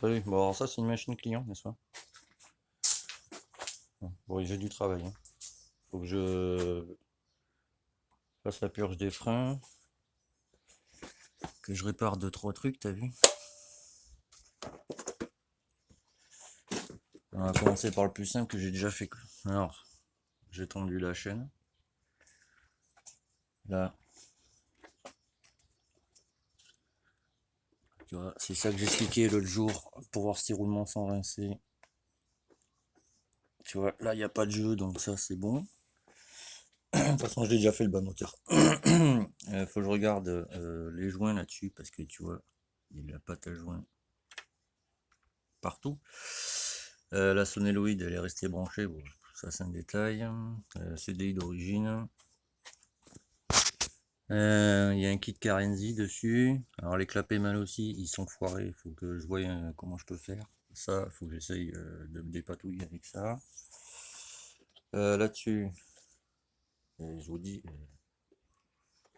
Oui, bon, alors ça, c'est une machine client, n'est-ce pas? Bon, j'ai du travail, hein. Faut que je fasse la purge des freins, que je répare deux, trois trucs, t'as vu? On va commencer par le plus simple que j'ai déjà fait, quoi. Alors, j'ai tendu la chaîne. Là, tu vois, c'est ça que j'expliquais l'autre jour, pour voir si roulement sans rincer. Tu vois, là, il n'y a pas de jeu, donc ça, c'est bon. De toute façon, j'ai déjà fait le bas moteur. Faut que je regarde les joints là-dessus, parce que tu vois, il y a de la pâte à joints partout. La sonéloïde, elle est restée branchée, bon, ça c'est un détail. CDI d'origine. Il y a un kit Karenzi dessus. Alors les clapets mal aussi, ils sont foirés. Il faut que je voie comment je peux faire. Ça, il faut que j'essaye de me dépatouiller avec ça. Là-dessus, je vous dis,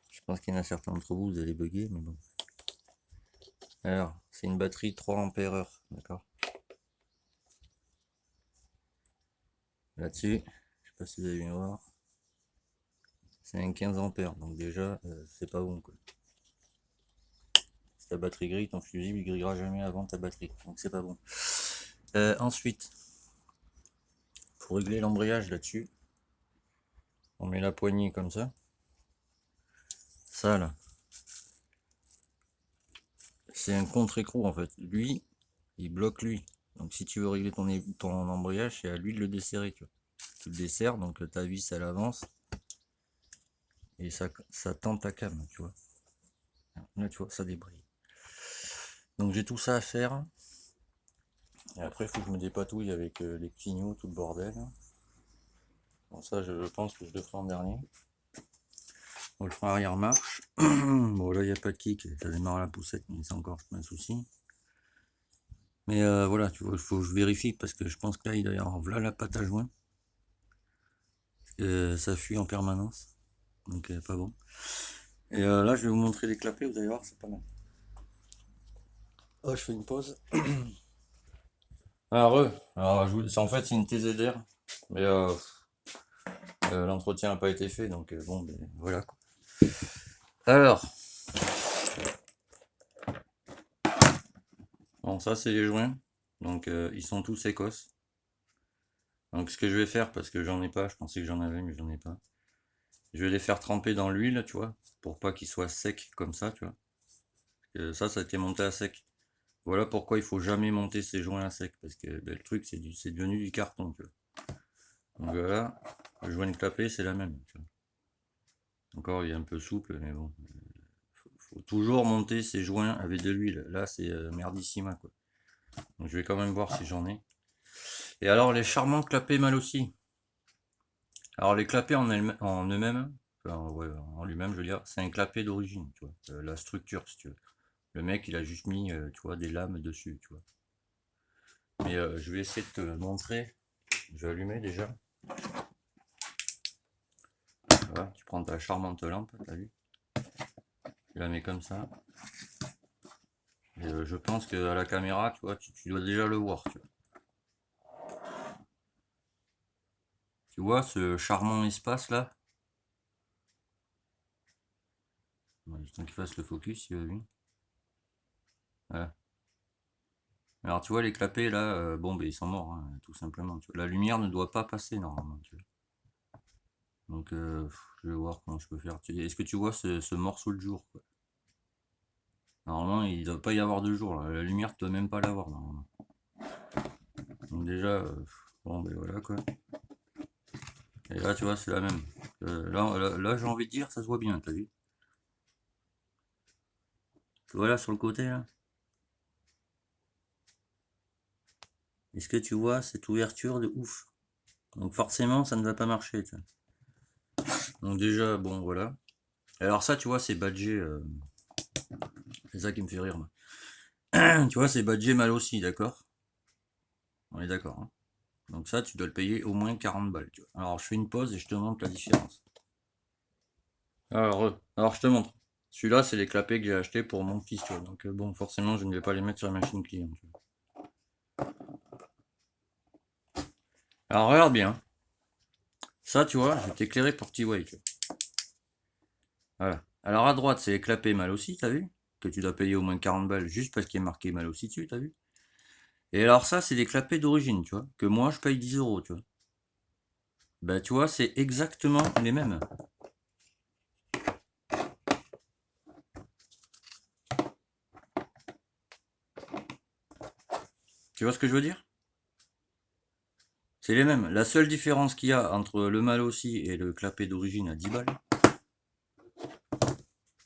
je pense qu'il y en a certains d'entre vous, vous allez bugger, mais bon. Alors, c'est une batterie 3 ampères heure, d'accord. Là-dessus, je sais pas si vous avez bien voir, c'est un 15 ampères, donc déjà, c'est pas bon, quoi. Si ta batterie grille, ton fusible il grillera jamais avant ta batterie, donc c'est pas bon. Ensuite, pour régler l'embrayage là-dessus, on met la poignée comme ça. Ça là, c'est un contre-écrou en fait. Lui, il bloque lui. Donc si tu veux régler ton embrayage, c'est à lui de le desserrer. Tu vois. Tu le desserres, donc ta vis elle avance et ça tend ta cam, tu vois. Là tu vois, ça débrille. Donc j'ai tout ça à faire. Et après, il faut que je me dépatouille avec les clignots, tout le bordel. Bon, ça, je pense que je le ferai en dernier. Bon, le frein arrière marche. Bon, là, il n'y a pas de kick. Ça démarre à la poussette, mais c'est encore un souci. Mais voilà, tu vois, il faut que je vérifie parce que je pense que là, il doit y avoir voilà la pâte à joint. Ça fuit en permanence. Donc, pas bon. Et là, je vais vous montrer les clapets. Vous allez voir, c'est pas mal. Oh, je fais une pause. Alors, en fait, c'est une TZR. Mais l'entretien n'a pas été fait. Donc, bon, ben, voilà quoi. Alors, bon, ça, c'est les joints. Donc, ils sont tous écosses. Donc, ce que je vais faire, parce que j'en ai pas, je pensais que j'en avais, mais j'en ai pas. Je vais les faire tremper dans l'huile, tu vois, pour pas qu'ils soient secs comme ça, tu vois. Ça a été monté à sec. Voilà pourquoi il faut jamais monter ces joints à sec, parce que ben, le truc, c'est devenu du carton, tu vois. Donc voilà, le joint de clapet, c'est la même, tu vois. Encore, il est un peu souple, mais bon. Faut toujours monter ces joints avec de l'huile. Là, c'est merdissima, quoi. Donc je vais quand même voir si j'en ai. Et alors, les charmants clapets mal aussi. Alors les clapets en eux-mêmes, enfin, ouais, en lui-même, je veux dire, c'est un clapet d'origine, tu vois, la structure, si tu veux. Le mec, il a juste mis, tu vois, des lames dessus, tu vois. Mais je vais essayer de te montrer. Je vais allumer déjà. Voilà, tu prends ta charmante lampe, t'as vu? Tu la mets comme ça. Et, je pense qu'à la caméra, tu vois, tu dois déjà le voir, tu vois. Tu vois ce charmant espace là? Ouais, juste temps qu'il fasse le focus, il a vu. Voilà. Alors tu vois les clapets là, bon ben ils sont morts, hein, tout simplement. Tu vois. La lumière ne doit pas passer normalement. Tu vois. Donc je vais voir comment je peux faire. Est-ce que tu vois ce morceau de jour quoi. Normalement il ne doit pas y avoir de jour. Là. La lumière tu dois même pas l'avoir normalement. Donc déjà, bon ben voilà quoi. Et là tu vois c'est la même. Là j'ai envie de dire ça se voit bien, t'as vu? Tu vois là sur le côté là. Est-ce que tu vois cette ouverture de ouf? Donc forcément ça ne va pas marcher. Tu vois. Donc déjà bon voilà. Alors ça tu vois c'est badgé. C'est ça qui me fait rire moi. Tu vois c'est badgé mal aussi, d'accord? On est d'accord. Hein. Donc ça, tu dois le payer au moins 40 balles. Tu vois. Alors je fais une pause et je te montre la différence. Alors je te montre. Celui-là, c'est les clapets que j'ai acheté pour mon fils. Tu vois. Donc bon, forcément, je ne vais pas les mettre sur la machine client. Tu vois. Alors regarde bien. Ça, tu vois, je vais t'éclairer pour que tu vois. Voilà. Alors à droite, c'est les clapets mal aussi, t'as vu? Que tu dois payer au moins 40 balles juste parce qu'il est marqué mal aussi dessus, t'as vu? Et alors ça, c'est des clapets d'origine, tu vois, que moi je paye 10 euros, tu vois. Bah tu vois, c'est exactement les mêmes. Tu vois ce que je veux dire? C'est les mêmes. La seule différence qu'il y a entre le mal aussi et le clapet d'origine à 10 balles,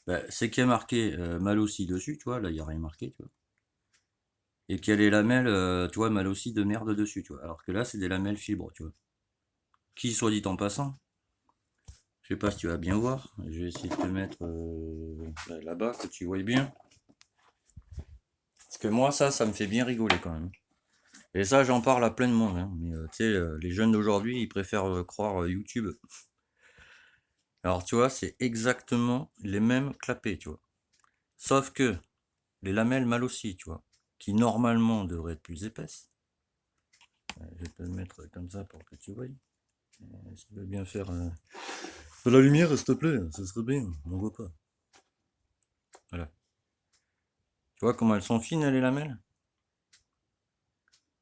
bah, c'est qu'il y a marqué mal aussi dessus, tu vois, là il n'y a rien marqué, tu vois. Et qu'il y a les lamelles, tu vois, mal aussi de merde dessus, tu vois. Alors que là, c'est des lamelles fibres, tu vois. Qui, soit dit en passant, je sais pas si tu vas bien voir, je vais essayer de te mettre là-bas, que tu vois bien. Parce que moi, ça me fait bien rigoler quand même. Et ça, j'en parle à plein de monde, hein. Mais tu sais, les jeunes d'aujourd'hui, ils préfèrent croire YouTube. Alors, tu vois, c'est exactement les mêmes clapets, tu vois. Sauf que les lamelles mal aussi, tu vois, qui normalement devraient être plus épaisses. Je vais te le mettre comme ça pour que tu vois. Si tu veux bien faire de la lumière, s'il te plaît, ce serait bien, on voit pas. Voilà. Tu vois comment elles sont fines, les lamelles?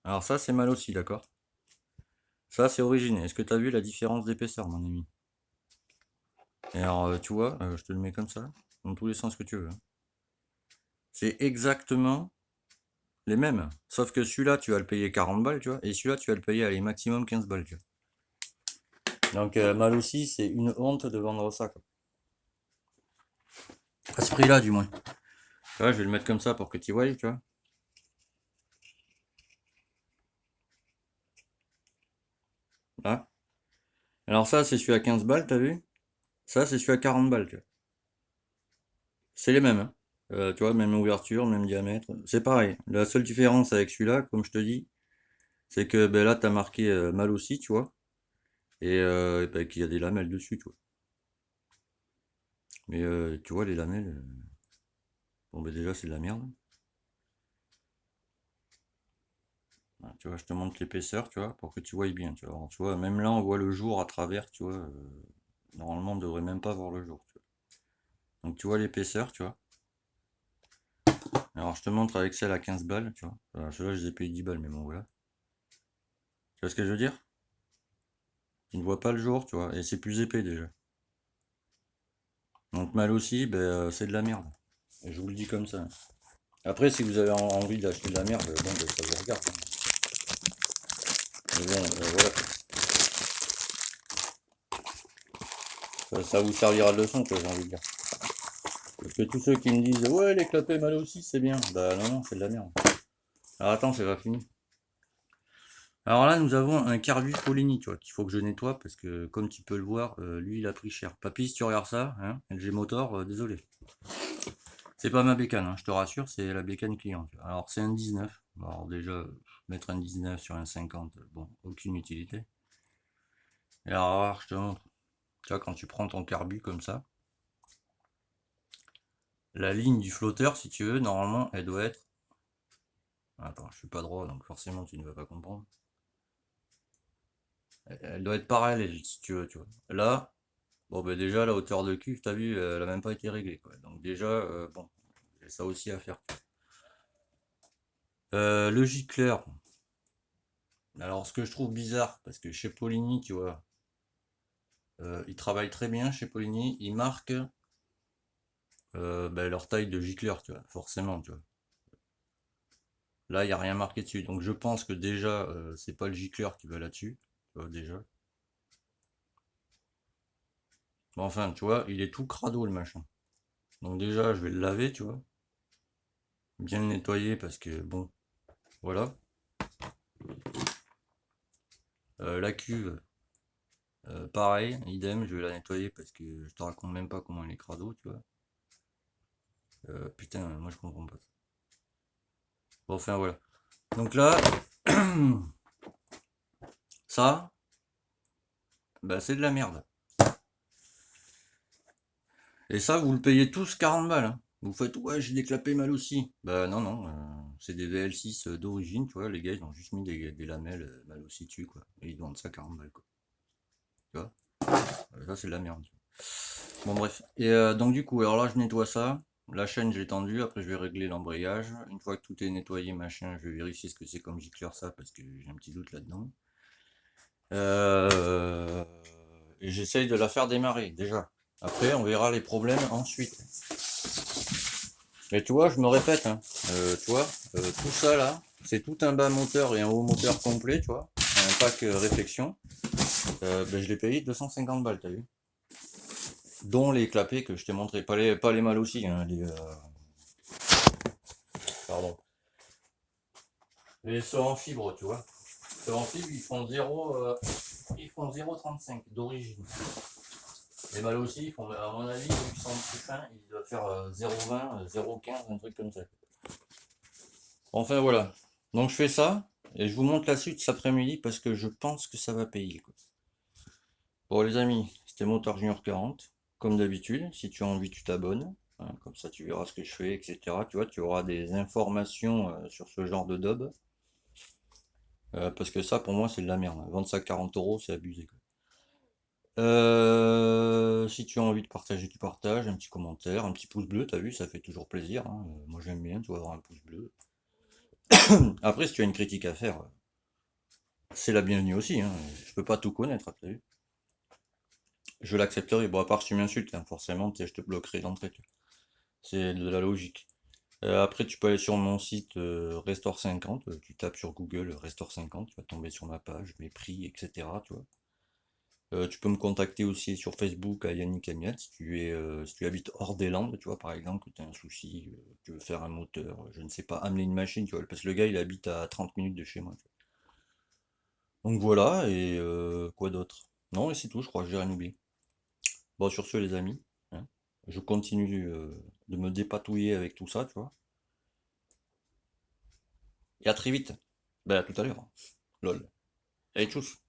Alors ça, c'est mal aussi, d'accord? Ça, c'est origine. Est-ce que tu as vu la différence d'épaisseur, mon ami? Et alors, tu vois, je te le mets comme ça, dans tous les sens que tu veux, hein. C'est exactement les mêmes. Sauf que celui-là, tu vas le payer 40 balles, tu vois, et celui-là, tu vas le payer, allez, maximum 15 balles, tu vois. Donc, mal aussi, c'est une honte de vendre ça, quoi. À ce prix-là, du moins. Tu vois, je vais le mettre comme ça pour que tu vois, tu vois. Là. Alors ça, c'est celui à 15 balles, t'as vu? Ça, c'est celui à 40 balles, tu vois. C'est les mêmes, hein. Tu vois, même ouverture, même diamètre. C'est pareil. La seule différence avec celui-là, comme je te dis, c'est que ben, là, tu as marqué mal aussi, tu vois. Et ben, qu'il y a des lamelles dessus, tu vois. Mais tu vois, les lamelles, bon, ben déjà, c'est de la merde. Voilà, tu vois, je te montre l'épaisseur, tu vois, pour que tu vois bien, tu vois. Alors, tu vois, même là, on voit le jour à travers, tu vois. Normalement, on ne devrait même pas voir le jour, tu vois. Donc, tu vois l'épaisseur, tu vois. Alors, je te montre avec celle à 15 balles, tu vois. Voilà, celle-là, je les ai payé 10 balles, mais bon, voilà. Tu vois ce que je veux dire? Tu ne vois pas le jour, tu vois, et c'est plus épais déjà. Donc mal aussi, ben, c'est de la merde. Et je vous le dis comme ça. Après, si vous avez envie d'acheter de la merde, bon, ben, ça vous regarde, hein. Mais bon, voilà. Ça vous servira de leçon, quoi, j'ai envie de dire. Parce que tous ceux qui me disent, ouais, les clapets mal aussi, c'est bien. Bah non, non, c'est de la merde. Alors attends, c'est pas fini. Alors là, nous avons un Carbus Polini, tu vois, qu'il faut que je nettoie, parce que, comme tu peux le voir, lui, il a pris cher. Papy, si tu regardes ça, hein, LG Motor, désolé. C'est pas ma bécane, hein, je te rassure, c'est la bécane client. Alors c'est un 19. Alors déjà, mettre un 19 sur un 50, bon, aucune utilité. Et alors, je te montre. Tu vois, quand tu prends ton carbu comme ça, la ligne du flotteur, si tu veux, normalement, elle doit être... Attends, je suis pas droit, donc forcément, tu ne vas pas comprendre. Elle doit être parallèle, si tu veux, tu vois. Là, bon, ben déjà, la hauteur de cuve, t'as vu, elle a même pas été réglée, quoi. Donc déjà, bon, j'ai ça aussi à faire. Le gicleur. Alors, ce que je trouve bizarre, parce que chez Polini, tu vois, ils travaillent très bien chez Polini, ils marquent ben, leur taille de gicleur, tu vois, forcément, tu vois. Là, il n'y a rien marqué dessus, donc je pense que déjà, c'est pas le gicleur qui va là-dessus, tu vois, déjà. Bon, enfin, tu vois, il est tout crado, le machin. Donc déjà, je vais le laver, tu vois, bien le nettoyer, parce que, bon, voilà. La cuve, pareil, idem, je vais la nettoyer, parce que je te raconte même pas comment il est crado, tu vois. Putain, moi je comprends pas. Bon, enfin, voilà. Donc là, ça, bah, c'est de la merde. Et ça, vous le payez tous 40 balles, hein. Vous faites, ouais, j'ai des clapets mal aussi. Bah non, non, C'est des VL6 d'origine, tu vois, les gars, ils ont juste mis des lamelles mal aussi dessus, quoi. Et ils vendent ça 40 balles, quoi. Tu vois? Ça, c'est de la merde. Bon, bref. Et donc, du coup, alors là, je nettoie ça. La chaîne, j'ai tendu. Après, je vais régler l'embrayage. Une fois que tout est nettoyé, machin, je vais vérifier ce que c'est comme gicleur ça, parce que j'ai un petit doute là-dedans. Et j'essaye de la faire démarrer, déjà. Après, on verra les problèmes ensuite. Mais tu vois, je me répète, hein. Tu vois, tout ça là, c'est tout un bas moteur et un haut moteur complet, tu vois. Un pack réflexion. Ben, je l'ai payé 250 balles, t'as vu? Dont les clapets que je t'ai montré. Pas les mal aussi, hein, pardon. Les ceux en fibre, tu vois. Ceux en fibre, ils font 0,35 d'origine. Les mal aussi, ils font, à mon avis, ils sont plus fins, ils doivent faire 0,20, 0,15, un truc comme ça. Enfin voilà. Donc je fais ça, et je vous montre la suite cet après-midi parce que je pense que ça va payer, quoi. Bon les amis, c'était Moteur Junior 40. Comme d'habitude, si tu as envie, tu t'abonnes. Hein, comme ça tu verras ce que je fais, etc. Tu vois, tu auras des informations sur ce genre de daube. Parce que ça, pour moi, c'est de la merde. Vendre ça 40 euros, c'est abusé, quoi. Si tu as envie de partager, tu partages, un petit commentaire, un petit pouce bleu, t'as vu, ça fait toujours plaisir, hein. Moi j'aime bien, tu vois, avoir un pouce bleu. Après, si tu as une critique à faire, c'est la bienvenue aussi, hein. Je peux pas tout connaître, t'as vu. Je l'accepterai. Bon, à part si tu m'insultes, hein, forcément, je te bloquerai d'entrée. C'est de la logique. Après, tu peux aller sur mon site Restore 50, tu tapes sur Google Restore 50, tu vas tomber sur ma page, mes prix, etc. Tu vois. Tu peux me contacter aussi sur Facebook à Yannick Amiat si tu habites hors des Landes, tu vois, par exemple, que tu as un souci, tu veux faire un moteur, je ne sais pas, amener une machine, tu vois, parce que le gars il habite à 30 minutes de chez moi. Tu vois. Donc voilà, et quoi d'autre? Non, et c'est tout, je crois que j'ai rien oublié. Bon, sur ce, les amis, hein, je continue de me dépatouiller avec tout ça, tu vois, et à très vite. Ben, à tout à l'heure. Lol. Allez, tchuss!